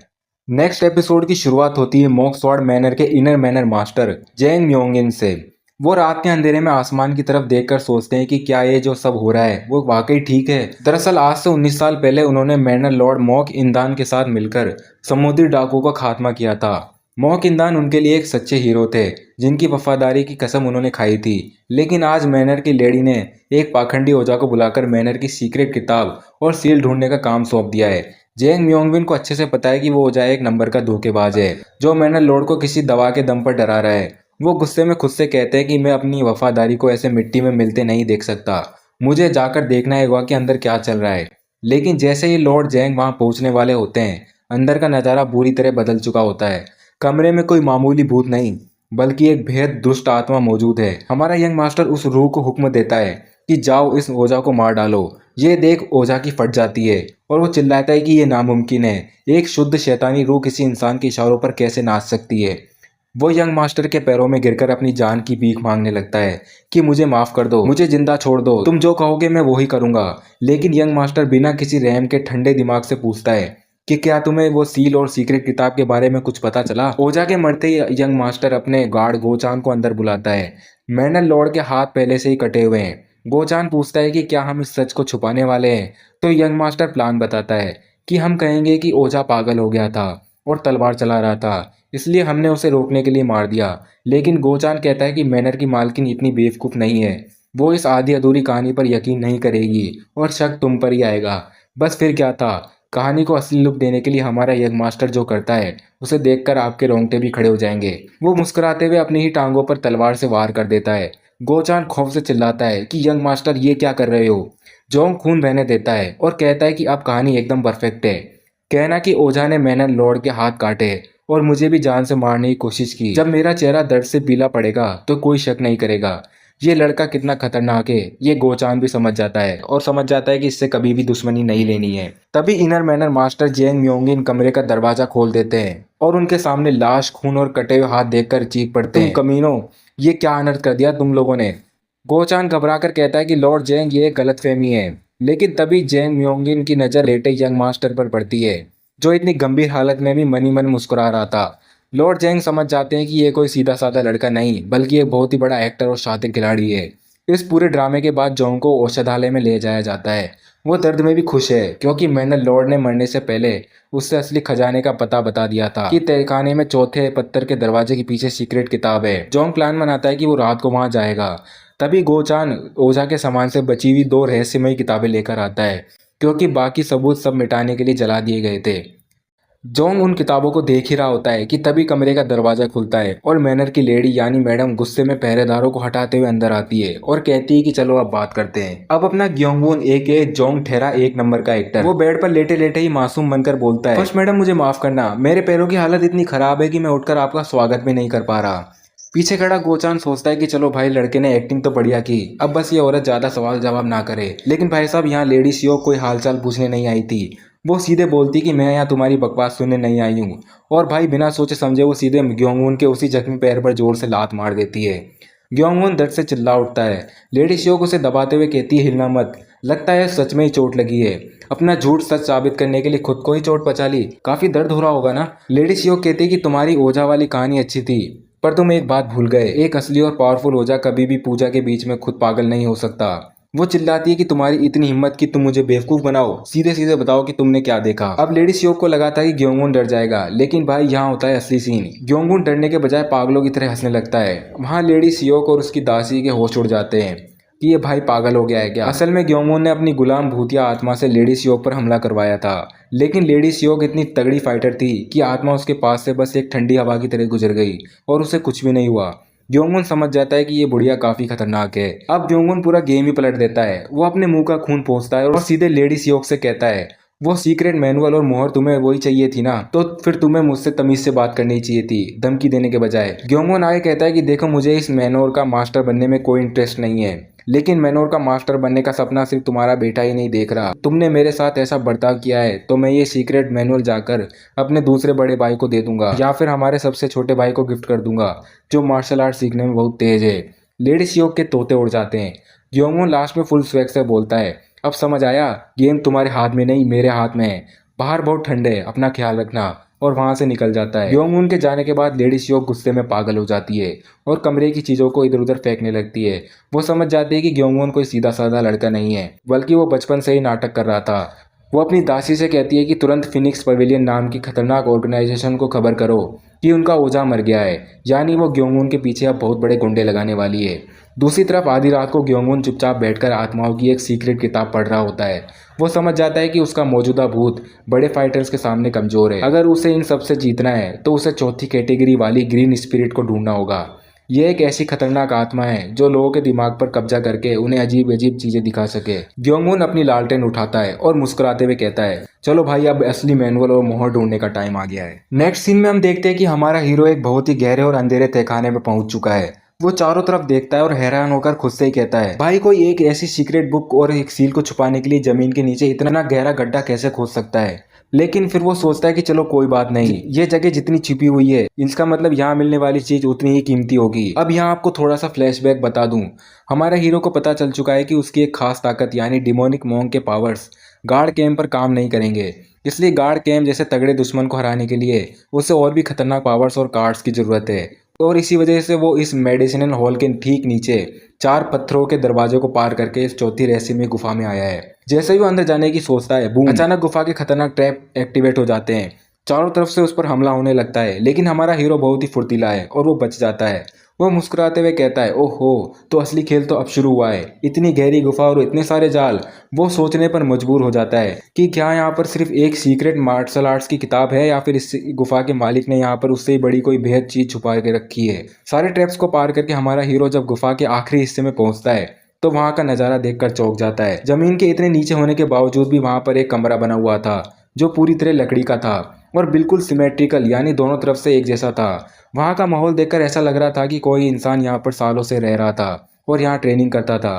नेक्स्ट एपिसोड की शुरुआत होती है मॉक्सफोर्ड मैनर के इनर मैनर मास्टर जेंग म्योंगिन से। वो रात के अंधेरे में आसमान की तरफ देखकर सोचते हैं कि क्या ये जो सब हो रहा है वो वाकई ठीक है। दरअसल आज से 19 साल पहले उन्होंने मैनर लॉर्ड मॉक इंदान के साथ मिलकर समुद्री डाकुओं का खात्मा किया था। मॉक इंदान उनके लिए एक सच्चे हीरो थे जिनकी वफादारी की कसम उन्होंने खाई थी। लेकिन आज मैनर की लेडी ने एक पाखंडी ओझा को बुलाकर मैनर की सीक्रेट किताब और सील ढूंढने का काम सौंप दिया है। जेंग म्योंगविन को अच्छे से पता है कि वो ओझा एक नंबर का धोखेबाज है जो मैनर लॉर्ड को किसी दवा के दम पर डरा रहा है। वो गुस्से में खुद से कहते हैं कि मैं अपनी वफादारी को ऐसे मिट्टी में मिलते नहीं देख सकता। मुझे जाकर देखना है कि अंदर क्या चल रहा है। लेकिन जैसे ही लॉर्ड जेंग वहां पहुंचने वाले होते हैं, अंदर का नज़ारा बुरी तरह बदल चुका होता है। कमरे में कोई मामूली भूत नहीं बल्कि एक बेहद दुष्ट आत्मा मौजूद है। हमारा यंग मास्टर उस रूह को हुक्म देता है कि जाओ इस ओझा को मार डालो। ये देख ओझा की फट जाती है और वो चिल्लाता है कि ये नामुमकिन है। एक शुद्ध शैतानी रूह किसी इंसान के इशारों पर कैसे नाच सकती है? वो यंग मास्टर के पैरों में गिरकर अपनी जान की भीख मांगने लगता है कि मुझे माफ कर दो, मुझे जिंदा छोड़ दो, तुम जो कहोगे मैं वो ही करूंगा। लेकिन यंग मास्टर बिना किसी रहम के ठंडे दिमाग से पूछता है कि क्या तुम्हें वो सील और सीक्रेट किताब के बारे में कुछ पता चला? ओझा के मरते ही यंग मास्टर अपने गार्ड गोचान को अंदर बुलाता है। मैनर लॉर्ड के हाथ पहले से ही कटे हुए हैं। गोचान पूछता है कि क्या हम इस सच को छुपाने वाले हैं? तो यंग मास्टर प्लान बताता है कि हम कहेंगे कि ओझा पागल हो गया था और तलवार चला रहा था, इसलिए हमने उसे रोकने के लिए मार दिया। लेकिन गोचान कहता है कि मैनर की मालकिन इतनी बेवकूफ़ नहीं है। वो इस आधी अधूरी कहानी पर यकीन नहीं करेगी और शक तुम पर ही आएगा। बस फिर क्या था, कहानी को असली लुक देने के लिए हमारा यंग मास्टर जो करता है उसे देखकर आपके रोंगटे भी खड़े हो जाएंगे। वो मुस्कुराते हुए अपनी ही टांगों पर तलवार से वार कर देता है। गोचान खौफ से चिल्लाता है कि यंग मास्टर ये क्या कर रहे हो? जोंग खून बहने देता है और कहता है कि अब कहानी एकदम परफेक्ट है। कहना कि ओझा ने मैनर लॉर्ड के हाथ काटे और मुझे भी जान से मारने की कोशिश की। जब मेरा चेहरा दर्द से पीला पड़ेगा तो कोई शक नहीं करेगा। ये लड़का कितना खतरनाक है ये गोचान भी समझ जाता है और समझ जाता है कि इससे कभी भी दुश्मनी नहीं लेनी है। तभी इनर मैनर मास्टर जेंग म्योंगिन कमरे का दरवाजा खोल देते हैं और उनके सामने लाश, खून और कटे हुए हाथ देखकर चीख पड़ते हैं, कमीनों, ये क्या अनर्थ कर दिया तुम लोगों ने? गोचान घबराकर कहता है कि लॉर्ड जेंग, ये गलतफहमी है। लेकिन तभी जेंग म्योंगिन की नजर लेटे यंग मास्टर पर पड़ती है जो इतनी गंभीर हालत में भी मनी मन मुस्कुरा रहा था। लॉर्ड जेंग समझ जाते हैं कि ये कोई सीधा साधा लड़का नहीं बल्कि एक बहुत ही बड़ा एक्टर और शातिर खिलाड़ी है। इस पूरे ड्रामे के बाद जोंग को औषधालय में ले जाया जाता है। वो दर्द में भी खुश है क्योंकि मैनर लॉर्ड ने मरने से पहले उससे असली खजाने का पता बता दिया था कि तहखाने में चौथे पत्थर के दरवाजे के पीछे सीक्रेट किताब है। जोंग प्लान बनाता है कि वो रात को वहां जाएगा। तभी गोचान ओझा के सामान से बची हुई 2 रहस्यमयी किताबें लेकर आता है क्योंकि बाकी सबूत सब मिटाने के लिए जला दिए गए थे। जोंग उन किताबों को देख ही रहा होता है कि तभी कमरे का दरवाजा खुलता है और मैनर की लेडी यानी मैडम गुस्से में पहरेदारों को हटाते हुए अंदर आती है और कहती है कि चलो अब बात करते हैं। अब अपना ग्योंगवून एक जोंग ठहरा एक नंबर का एक्टर वो बेड पर लेटे लेटे ही मासूम बनकर बोलता है, फर्स्ट मैडम मुझे माफ करना, मेरे पैरों की हालत इतनी खराब है कि मैं उठकर आपका स्वागत भी नहीं कर पा रहा। पीछे खड़ा गोचान सोचता है कि चलो भाई लड़के ने एक्टिंग तो बढ़िया की, अब बस ये औरत ज्यादा सवाल जवाब ना करे। लेकिन भाई साहब यहाँ लेडी सीओ कोई हालचाल पूछने नहीं आई थी, वो सीधे बोलती कि मैं यहाँ तुम्हारी बकवास सुनने नहीं आई हूँ। और भाई बिना सोचे समझे वो सीधे ग्योंगवून के उसी जख्मी पैर पर जोर से लात मार देती है। ग्योंगवून दर्द से चिल्ला उठता है। लेडी सीओ उसे दबाते हुए कहती है हिलना मत, लगता है सच में ही चोट लगी है। अपना झूठ सच साबित करने के लिए खुद को ही चोट पचा ली, काफी दर्द हो रहा होगा ना। लेडी सीओ कहती है कि तुम्हारी ओझा वाली कहानी अच्छी थी पर तुम एक बात भूल गए, एक असली और पावरफुल ओझा कभी भी पूजा के बीच में खुद पागल नहीं हो सकता। वो चिल्लाती है कि तुम्हारी इतनी हिम्मत कि तुम मुझे बेवकूफ बनाओ, सीधे सीधे बताओ कि तुमने क्या देखा। अब लेडी सियोक को लगा था कि ग्योंगवून डर जाएगा, लेकिन भाई यहाँ होता है असली सीन। ग्योंगवून डरने के बजाय पागलों की तरह हंसने लगता है। वहाँ लेडी सियोक और उसकी दासी के होश उड़ जाते हैं कि ये भाई पागल हो गया है क्या। असल में ग्योंगवून ने अपनी गुलाम भूतिया आत्मा से लेडी सियोक पर हमला करवाया था, लेकिन लेडी सियोक इतनी तगड़ी फाइटर थी कि आत्मा उसके पास से बस एक ठंडी हवा की तरह गुजर गई और उसे कुछ भी नहीं हुआ। ग्योंगवून समझ जाता है कि ये बुढ़िया काफी खतरनाक है। अब ग्योंगवून पूरा गेम ही पलट देता है। वो अपने मुंह का खून पोंछता है और सीधे लेडी सियोक से कहता है, वो सीक्रेट मैनुअल और मोहर तुम्हें वही चाहिए थी ना, तो फिर तुम्हें मुझसे तमीज से बात करनी चाहिए थी, धमकी देने के बजाय। ग्योंगवून आगे कहता है कि देखो मुझे इस मैनुअल का मास्टर बनने में कोई इंटरेस्ट नहीं है, लेकिन मैनोर का मास्टर बनने का सपना सिर्फ तुम्हारा बेटा ही नहीं देख रहा। तुमने मेरे साथ ऐसा बर्ताव किया है तो मैं ये सीक्रेट मैनुअल जाकर अपने दूसरे बड़े भाई को दे दूंगा या फिर हमारे सबसे छोटे भाई को गिफ्ट कर दूंगा जो मार्शल आर्ट सीखने में बहुत तेज है। लेडी सियोक के तोते उड़ जाते हैं। ग्योंगवून लास्ट में फुल स्वैग से बोलता है, अब समझ आया, गेम तुम्हारे हाथ में नहीं मेरे हाथ में है, बाहर बहुत ठंडे है, अपना ख्याल रखना। और वहां से निकल जाता है। ग्योंगवून के जाने के बाद लेडी सियोक गुस्से में पागल हो जाती है और कमरे की चीजों को इधर उधर फेंकने लगती है। वो समझ जाती है कि ग्योंगवून कोई सीधा साधा लड़का नहीं है, बल्कि वो बचपन से ही नाटक कर रहा था। वो अपनी दासी से कहती है कि तुरंत फिनिक्स पवेलियन नाम की खतरनाक ऑर्गेनाइजेशन को खबर करो कि उनका ओझा मर गया है, यानी वो ग्योंगवून के पीछे अब बहुत बड़े गुंडे लगाने वाली है। दूसरी तरफ आधी रात को ग्योंगवून चुपचाप बैठकर आत्माओं की एक सीक्रेट किताब पढ़ रहा होता है। वो समझ जाता है कि उसका मौजूदा भूत बड़े फाइटर्स के सामने कमजोर है। अगर उसे इन सबसे जीतना है तो उसे चौथी कैटेगरी वाली ग्रीन स्पिरिट को ढूंढना होगा। यह एक ऐसी खतरनाक आत्मा है जो लोगों के दिमाग पर कब्जा करके उन्हें अजीब अजीब चीजें दिखा सके। ग्योंगवून अपनी लालटेन उठाता है और मुस्कुराते हुए कहता है, चलो भाई अब असली मैनुअल और मोहर ढूंढने का टाइम आ गया है। नेक्स्ट सीन में हम देखते हैं कि हमारा हीरो एक बहुत ही गहरे और अंधेरे तहखाने में पहुंच चुका है। वो चारों तरफ देखता है और हैरान होकर खुद से ही कहता है, भाई कोई एक ऐसी सीक्रेट बुक और एक सील को छुपाने के लिए जमीन के नीचे इतना गहरा गड्ढा कैसे खोद सकता है। लेकिन फिर वो सोचता है कि चलो कोई बात नहीं, ये जगह जितनी छिपी हुई है इसका मतलब यहाँ मिलने वाली चीज उतनी ही कीमती होगी। अब यहाँ आपको थोड़ा सा फ्लैशबैक बता दूं, हमारे हीरो को पता चल चुका है कि उसकी एक खास ताकत यानी डिमोनिक मोंग के पावर्स गार्ड कैम पर काम नहीं करेंगे। इसलिए गार्ड कैम जैसे तगड़े दुश्मन को हराने के लिए उसे और भी खतरनाक पावर्स और कार्ड्स की जरूरत है। और इसी वजह से वो इस मेडिसिनल हॉल के ठीक नीचे 4 पत्थरों के दरवाजे को पार करके इस चौथी रहस्यमय गुफा में आया है। जैसे ही वो अंदर जाने की सोचता है, बूम, अचानक गुफा के खतरनाक ट्रैप एक्टिवेट हो जाते हैं। चारों तरफ से उस पर हमला होने लगता है, लेकिन हमारा हीरो बहुत ही फुर्तीला है और वो बच जाता है। वो मुस्कुराते हुए कहता है, ओहो, तो असली खेल तो अब शुरू हुआ है। इतनी गहरी गुफा और इतने सारे जाल। वो सोचने पर मजबूर हो जाता है कि क्या यहाँ पर सिर्फ एक सीक्रेट मार्शल आर्ट्स की किताब है या फिर इस गुफा के मालिक ने यहाँ पर उससे ही बड़ी कोई बेहद चीज छुपा के रखी है। सारे ट्रैप्स को पार करके हमारा हीरो जब गुफा के आखिरी हिस्से में पहुंचता है तो वहां का नजारा देखकर चौंक जाता है। जमीन के इतने नीचे होने के बावजूद भी वहां पर एक कमरा बना हुआ था जो पूरी तरह लकड़ी का था और बिल्कुल सिमेट्रिकल यानी दोनों तरफ से एक जैसा था। वहां का माहौल देखकर ऐसा लग रहा था कि कोई इंसान यहाँ पर सालों से रह रहा था और यहाँ ट्रेनिंग करता था।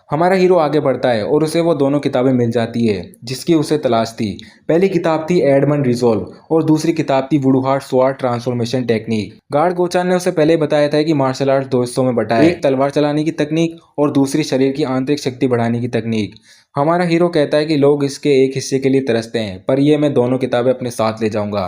हमारा हीरो आगे बढ़ता है और उसे वो दोनों किताबें मिल जाती है जिसकी उसे तलाश थी। पहली किताब थी एडमंड रिजोल्व और दूसरी किताब थी वुडुहार्ट स्वॉर्ड ट्रांसफॉर्मेशन टेक्निक। गार्ड गोचान ने उसे पहले ही बताया था कि मार्शल आर्ट दो हिस्सों में बटा है, एक तलवार चलाने की तकनीक और दूसरी शरीर की आंतरिक शक्ति बढ़ाने की तकनीक। हमारा हीरो कहता है कि लोग इसके एक हिस्से के लिए तरसते हैं, पर ये मैं दोनों किताबें अपने साथ ले जाऊंगा।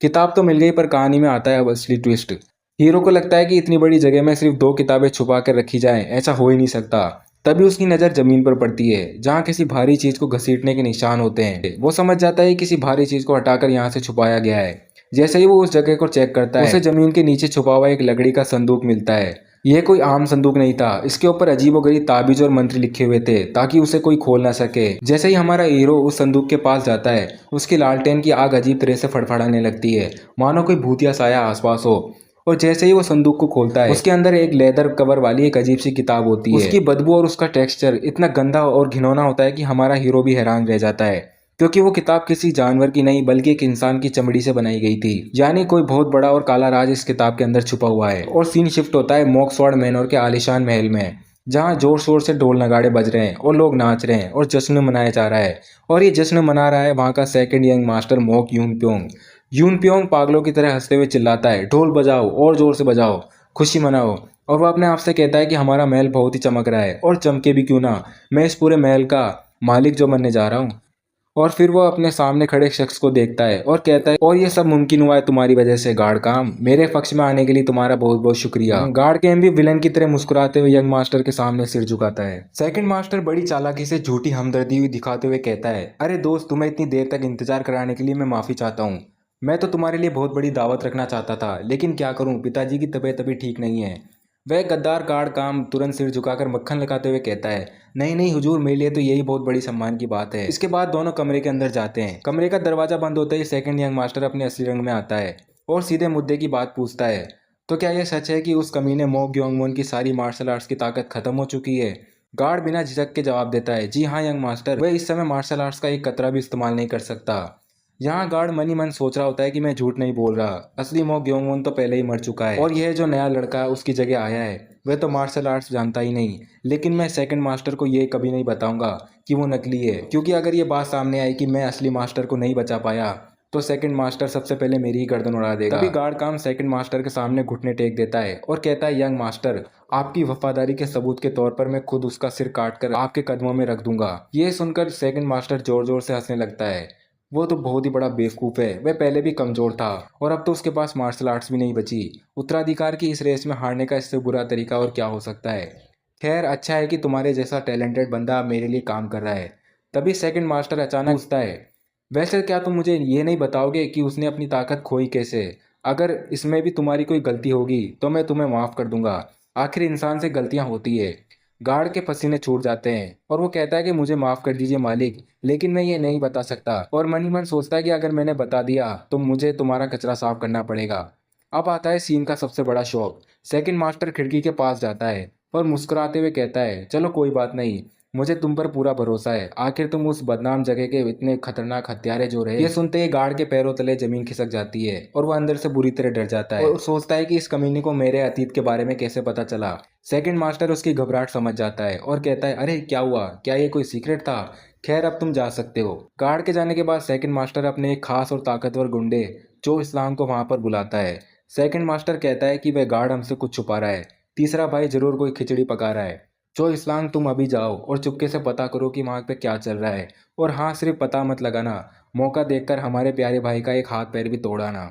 किताब तो मिल गई, पर कहानी में आता है अब असली ट्विस्ट। हीरो को लगता है कि इतनी बड़ी जगह में सिर्फ 2 किताबें छुपा कर रखी जाएं, ऐसा हो ही नहीं सकता। तभी उसकी नज़र जमीन पर पड़ती है जहाँ किसी भारी चीज को घसीटने के निशान होते हैं। वो समझ जाता है कि किसी भारी चीज को हटाकर यहाँ से छुपाया गया है। जैसे ही वो उस जगह को चेक करता है, उसे जमीन के नीचे छुपा हुआ एक लकड़ी का संदूक मिलता है। यह कोई आम संदूक नहीं था, इसके ऊपर अजीबोगरीब ताबीज और मंत्र लिखे हुए थे ताकि उसे कोई खोल ना सके। जैसे ही हमारा हीरो उस संदूक के पास जाता है, उसकी लालटेन की आग अजीब तरह से फड़फड़ाने लगती है, मानो कोई भूतिया साया आसपास हो। और जैसे ही वो संदूक को खोलता है, उसके अंदर एक लेदर कवर वाली एक अजीब सी किताब होती है। उसकी बदबू और उसका टेक्सचर इतना गंदा और घिनौना होता है कि हमारा हीरो भी हैरान रह जाता है, क्योंकि वो किताब किसी जानवर की नहीं बल्कि एक इंसान की चमड़ी से बनाई गई थी। यानी कोई बहुत बड़ा और काला राज इस किताब के अंदर छुपा हुआ है। और सीन शिफ्ट होता है मॉक्सफोर्ड मैनोर के आलीशान महल में, जहाँ जोर शोर से ढोल नगाड़े बज रहे हैं और लोग नाच रहे हैं और जश्न मनाया जा रहा है। और ये जश्न मना रहा है वहाँ का सेकंड यंग मास्टर मोक यून प्योंग। यून प्योंग पागलों की तरह हंसते हुए चिल्लाता है, ढोल बजाओ और जोर से बजाओ, खुशी मनाओ। और वह अपने आप से कहता है कि हमारा महल बहुत ही चमक रहा है, और चमके भी क्यों ना, मैं इस पूरे महल का मालिक जो बनने जा रहा हूँ। और फिर वो अपने सामने खड़े शख्स को देखता है और कहता है, और ये सब मुमकिन हुआ है तुम्हारी वजह से गार्ड काम, मेरे पक्ष में आने के लिए तुम्हारा बहुत बहुत शुक्रिया। गार्ड केम भी विलन की तरह मुस्कुराते हुए यंग मास्टर के सामने सिर झुकाता है। सेकंड मास्टर बड़ी चालाकी से झूठी हमदर्दी हुई दिखाते हुए कहता है, अरे दोस्त, तुम्हें इतनी देर तक इंतजार कराने के लिए मैं माफी चाहता हूँ। मैं तो तुम्हारे लिए बहुत बड़ी दावत रखना चाहता था, लेकिन क्या करूँ, पिताजी की तबीयत अभी ठीक नहीं है। वह गद्दार गार्ड काम तुरंत सिर झुकाकर मक्खन लगाते हुए कहता है, नहीं नहीं हुजूर, मेरे लिए तो यही बहुत बड़ी सम्मान की बात है। इसके बाद दोनों कमरे के अंदर जाते हैं। कमरे का दरवाजा बंद होते ही सेकंड यंग मास्टर अपने असली रंग में आता है और सीधे मुद्दे की बात पूछता है, तो क्या यह सच है कि उस कमीने मो ग्योंगमोन की सारी मार्शल आर्ट्स की ताकत खत्म हो चुकी है? गार्ड बिना झिझक के जवाब देता है, जी हाँ यंग मास्टर, वह इस समय मार्शल आर्ट्स का एक कतरा भी इस्तेमाल नहीं कर सकता। यहाँ गार्ड मन ही मन सोच रहा होता है कि मैं झूठ नहीं बोल रहा, असली मो ग्योंगमोन तो पहले ही मर चुका है और यह जो नया लड़का उसकी जगह आया है वह तो मार्शल आर्ट्स जानता ही नहीं। लेकिन मैं सेकंड मास्टर को ये कभी नहीं बताऊंगा कि वो नकली है, क्योंकि अगर ये बात सामने आई कि मैं असली मास्टर को नहीं बचा पाया तो सेकंड मास्टर सबसे पहले मेरी ही गर्दन उड़ा देगा। तभी गार्ड काम सेकंड मास्टर के सामने घुटने टेक देता है और कहता है, यंग मास्टर, आपकी वफादारी के सबूत के तौर पर मैं खुद उसका सिर काट कर आपके कदमों में रख दूंगा। ये सुनकर सेकंड मास्टर जोर जोर से हंसने लगता है। वो तो बहुत ही बड़ा बेवकूफ़ है, वह पहले भी कमज़ोर था और अब तो उसके पास मार्शल आर्ट्स भी नहीं बची। उत्तराधिकार की इस रेस में हारने का इससे बुरा तरीका और क्या हो सकता है। खैर, अच्छा है कि तुम्हारे जैसा टैलेंटेड बंदा मेरे लिए काम कर रहा है। तभी सेकंड मास्टर अचानक पूछता है, वैसे क्या तुम मुझे ये नहीं बताओगे कि उसने अपनी ताकत खोई कैसे? अगर इसमें भी तुम्हारी कोई गलती होगी तो मैं तुम्हें माफ़ कर दूंगा, आखिर इंसान से गलतियां होती है। गार्ड के पसीने छूट जाते हैं और वो कहता है कि मुझे माफ़ कर दीजिए मालिक, लेकिन मैं ये नहीं बता सकता। और मन ही मन सोचता है कि अगर मैंने बता दिया तो मुझे तुम्हारा कचरा साफ करना पड़ेगा। अब आता है सीन का सबसे बड़ा शौक। सेकंड मास्टर खिड़की के पास जाता है और मुस्कुराते हुए कहता है, चलो कोई बात नहीं, मुझे तुम पर पूरा भरोसा है, आखिर तुम उस बदनाम जगह के इतने खतरनाक हत्यारे जो रहे। ये सुनते ही गार्ड के पैरों तले जमीन खिसक जाती है और वह अंदर से बुरी तरह डर जाता है और सोचता है कि इस कमीने को मेरे अतीत के बारे में कैसे पता चला। सेकंड मास्टर उसकी घबराहट समझ जाता है और कहता है, अरे क्या हुआ, क्या ये कोई सीक्रेट था? खैर, अब तुम जा सकते हो। गार्ड के जाने के बाद सेकंड मास्टर अपने एक खास और ताकतवर गुंडे जो इस्लाम को वहां पर बुलाता है। सेकंड मास्टर कहता है कि वह गार्ड हमसे कुछ छुपा रहा है, तीसरा भाई जरूर कोई खिचड़ी पका रहा है। जो इस्लाम, तुम अभी जाओ और चुपके से पता करो कि वहाँ पे क्या चल रहा है। और हाँ, सिर्फ पता मत लगाना, मौका देखकर हमारे प्यारे भाई का एक हाथ पैर भी तोड़ाना।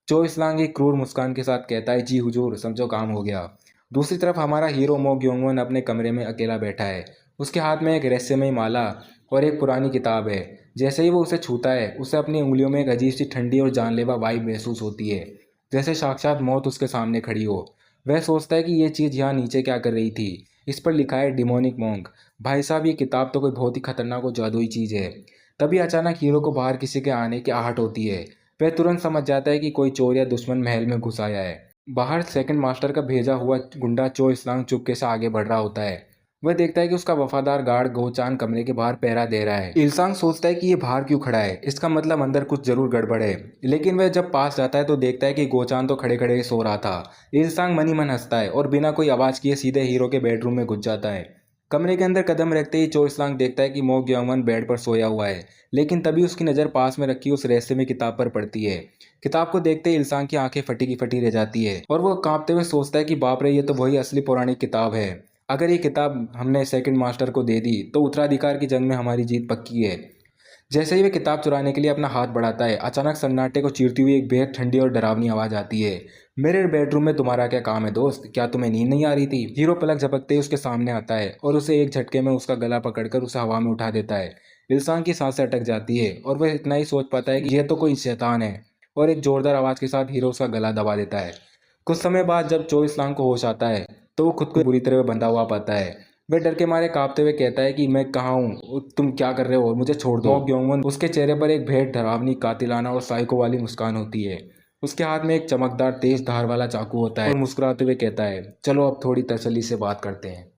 जो इस्लाम एक क्रूर मुस्कान के साथ कहता है, जी हुजूर, समझो काम हो गया। दूसरी तरफ हमारा हीरो मो ग्योंगवन अपने कमरे में अकेला बैठा है। उसके हाथ में एक रहस्यमय माला और एक पुरानी किताब है। जैसे ही वो उसे छूता है, उसे अपनी उंगलियों में एक अजीब सी ठंडी और जानलेवा वाइब महसूस होती है, जैसे साक्षात मौत उसके सामने खड़ी हो। वह सोचता है कि ये चीज़ यहाँ नीचे क्या कर रही थी। इस पर लिखा है, डिमोनिक मॉन्क। भाई साहब, ये किताब तो कोई बहुत ही खतरनाक और जादुई चीज़ है। तभी अचानक हीरो को बाहर किसी के आने की आहट होती है। वह तुरंत समझ जाता है कि कोई चोर या दुश्मन महल में घुस आया है। बाहर सेकंड मास्टर का भेजा हुआ गुंडा चो इस्लांग चुपके से आगे बढ़ रहा होता है। वह देखता है कि उसका वफादार गार्ड गोचान कमरे के बाहर पहरा दे रहा है। इल्सांग सोचता है कि ये बाहर क्यों खड़ा है, इसका मतलब अंदर कुछ जरूर गड़बड़ है। लेकिन वह जब पास जाता है तो देखता है कि गोचान तो खड़े खड़े ही सो रहा था। इल्सांग मनी मन हंसता है और बिना कोई आवाज किए सीधे हीरो के बेडरूम में घुस जाता है। कमरे के अंदर कदम रखते ही चो इस्लांग देखता है कि मो ग्योंगवन बेड पर सोया हुआ है। लेकिन तभी उसकी नज़र पास में रखी उस रहस्यमय किताब पर पड़ती है। किताब को देखते ही इल्सांग की आंखें फटी की फटी रह जाती है और वो कांपते हुए सोचता है कि बाप रे, ये तो वही असली पौराणिक किताब है। अगर ये किताब हमने सेकंड मास्टर को दे दी तो उत्तराधिकार की जंग में हमारी जीत पक्की है। जैसे ही वह किताब चुराने के लिए अपना हाथ बढ़ाता है, अचानक सन्नाटे को चीरती हुई एक बेहद ठंडी और डरावनी आवाज़ आती है, मेरे बेडरूम में तुम्हारा क्या काम है दोस्त, क्या तुम्हें नींद नहीं आ रही थी? हीरो पलक झपकते ही उसके सामने आता है और उसे एक झटके में उसका गला पकड़कर उसे हवा में उठा देता है। इल्सान की सांसें अटक जाती है और वह इतना ही सोच पाता है कि यह तो कोई शैतान है, और एक जोरदार आवाज़ के साथ हीरो उसका गला दबा देता है। कुछ समय बाद जब चो इस्लाम को होश आता है तो वो खुद को बुरी तरह बंधा हुआ पाता है। वह डर के मारे कांपते हुए कहता है कि मैं कहाँ हूँ, तुम क्या कर रहे हो, मुझे छोड़ दो। ग्योंगवन, उसके चेहरे पर एक भेद डरावनी, कातिलाना और साइको वाली मुस्कान होती है। उसके हाथ में एक चमकदार तेज धार वाला चाकू होता है और मुस्कुराते हुए कहता है, चलो अब थोड़ी तसल्ली से बात करते हैं।